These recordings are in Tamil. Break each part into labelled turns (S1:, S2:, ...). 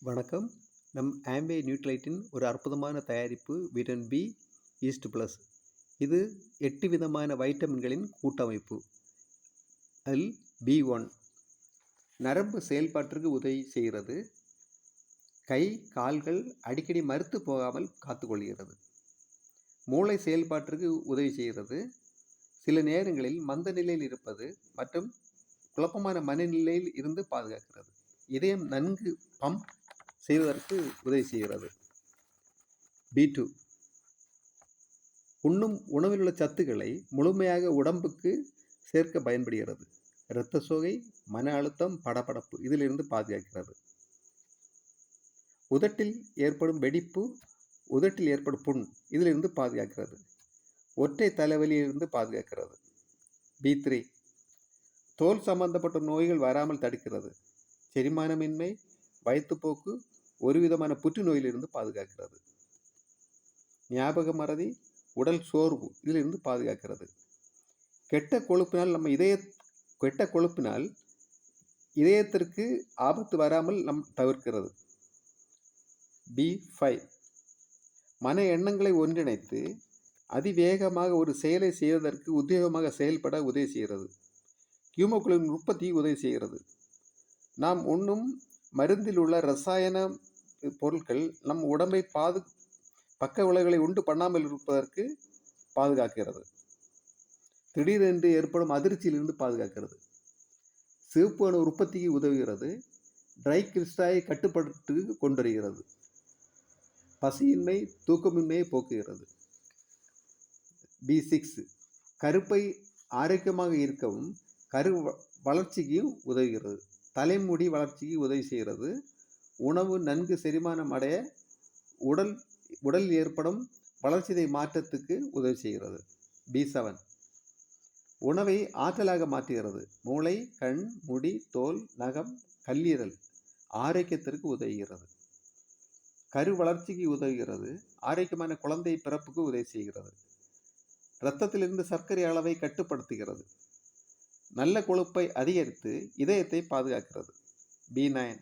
S1: வணக்கம். நம் ஆம்பே நியூட்ரைட்டின் ஒரு அற்புதமான தயாரிப்பு விட்டமின் பி ஈஸ்ட் ப்ளஸ். இது 8 விதமான வைட்டமின்களின் கூட்டமைப்பு. அதில் B1 நரம்பு செயல்பாட்டிற்கு உதவி செய்கிறது. கை கால்கள் அடிக்கடி மரத்து போகாமல் காத்துக்கொள்கிறது. மூளை செயல்பாட்டிற்கு உதவி செய்கிறது. சில நேரங்களில் மந்த நிலையில் இருப்பது மற்றும் குழப்பமான மனநிலையில் இருந்து பாதுகாக்கிறது. இதயம் நன்கு பம்ப் செய்வதற்கு உதவி செய்கிறது. B2 உண்ணும் உணவில் உள்ள சத்துக்களை முழுமையாக உடம்புக்கு சேர்க்க பயன்படுகிறது. இரத்த சோகை, மன அழுத்தம், படபடப்பு இதிலிருந்து பாதுகாக்கிறது. உதட்டில் ஏற்படும் வெடிப்பு, உதட்டில் ஏற்படும் புண் இதிலிருந்து பாதுகாக்கிறது. ஒற்றை தலைவலியிலிருந்து பாதுகாக்கிறது. B3 தோல் சம்பந்தப்பட்ட நோய்கள் வராமல் தடுக்கிறது. செரிமானமின்மை, வயிற்றுப்போக்கு, ஒரு விதமான புற்றுநோயிலிருந்து பாதுகாக்கிறது. ஞாபக மறதி, உடல் சோர்வு இதிலிருந்து பாதுகாக்கிறது. கெட்ட கொழுப்பினால் இதயத்திற்கு ஆபத்து வராமல் தவிர்க்கிறது. B5 மன எண்ணங்களை ஒன்றிணைத்து அதிவேகமாக ஒரு செயலை செய்வதற்கு உத்வேகமாக செயல்பட உதவி செய்கிறது. ஹீமோகுளோபின் உற்பத்தி உதவி செய்கிறது. நாம் உண்ணும் மருந்தில் உள்ள இரசாயன பொருட்கள் நம் உடம்பை பக்க விளைவுகளை உண்டு பண்ணாமல் இருப்பதற்கு பாதுகாக்கிறது. திடீரென்று ஏற்படும் அதிர்ச்சியிலிருந்து பாதுகாக்கிறது. சிவப்பு அணு உற்பத்திக்கு உதவுகிறது. ட்ரைகிளிசரைடை கட்டுப்பாட்டுக்கு கொண்டு வருகிறது. பசியின்மை, தூக்கமின்மையை போக்குகிறது. B6 கருப்பை ஆரோக்கியமாக இருக்கவும் கரு வளர்ச்சிக்கு உதவுகிறது. தலைமுடி வளர்ச்சிக்கு உதவி செய்கிறது. உணவு நன்கு செரிமானம் அடைய உடலில் ஏற்படும் வளர்ச்சிதை மாற்றத்துக்கு உதவி செய்கிறது. B7 உணவை ஆற்றலாக மாற்றுகிறது. மூளை, கண், முடி, தோல், நகம், கல்லீரல் ஆரோக்கியத்திற்கு உதவுகிறது. கரு வளர்ச்சிக்கு உதவுகிறது. ஆரோக்கியமான குழந்தை பிறப்புக்கு உதவி செய்கிறது. இரத்தத்திலிருந்து சர்க்கரை அளவை கட்டுப்படுத்துகிறது. நல்ல கொழுப்பை அதிகரித்து இதயத்தை பாதுகாக்கிறது. B9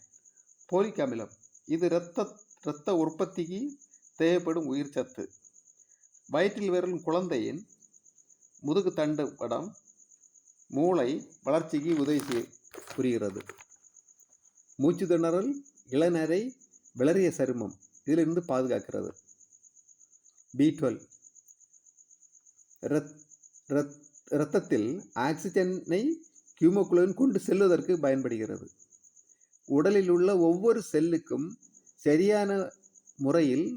S1: போலிக் அமிலம் இது இரத்த உற்பத்திக்கு தேவைப்படும் உயிர் சத்து. வயிற்றில் வரும் குழந்தையின் முதுகு தண்டு படம் மூளை வளர்ச்சிக்கு உதவி புரிகிறது. மூச்சு திணறல், இளநரை, விளறிய சருமம் இதிலிருந்து பாதுகாக்கிறது. B12 இரத்தத்தில் ஆக்சிஜனை ஹீமோகுளோபின் கொண்டு செல்வதற்கு பயன்படுகிறது. உடலில் உள்ள ஒவ்வொரு செல்லுக்கும் சரியான முறையில்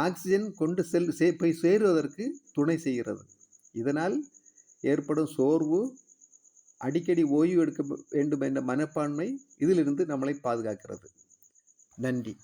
S1: ஆக்சிஜன் கொண்டு போய் சேருவதற்கு துணை செய்கிறது. இதனால் ஏற்படும் சோர்வு, அடிக்கடி ஓய்வு எடுக்க வேண்டும் என்ற மனப்பான்மை இதிலிருந்து நம்மளை பாதுகாக்கிறது. நன்றி.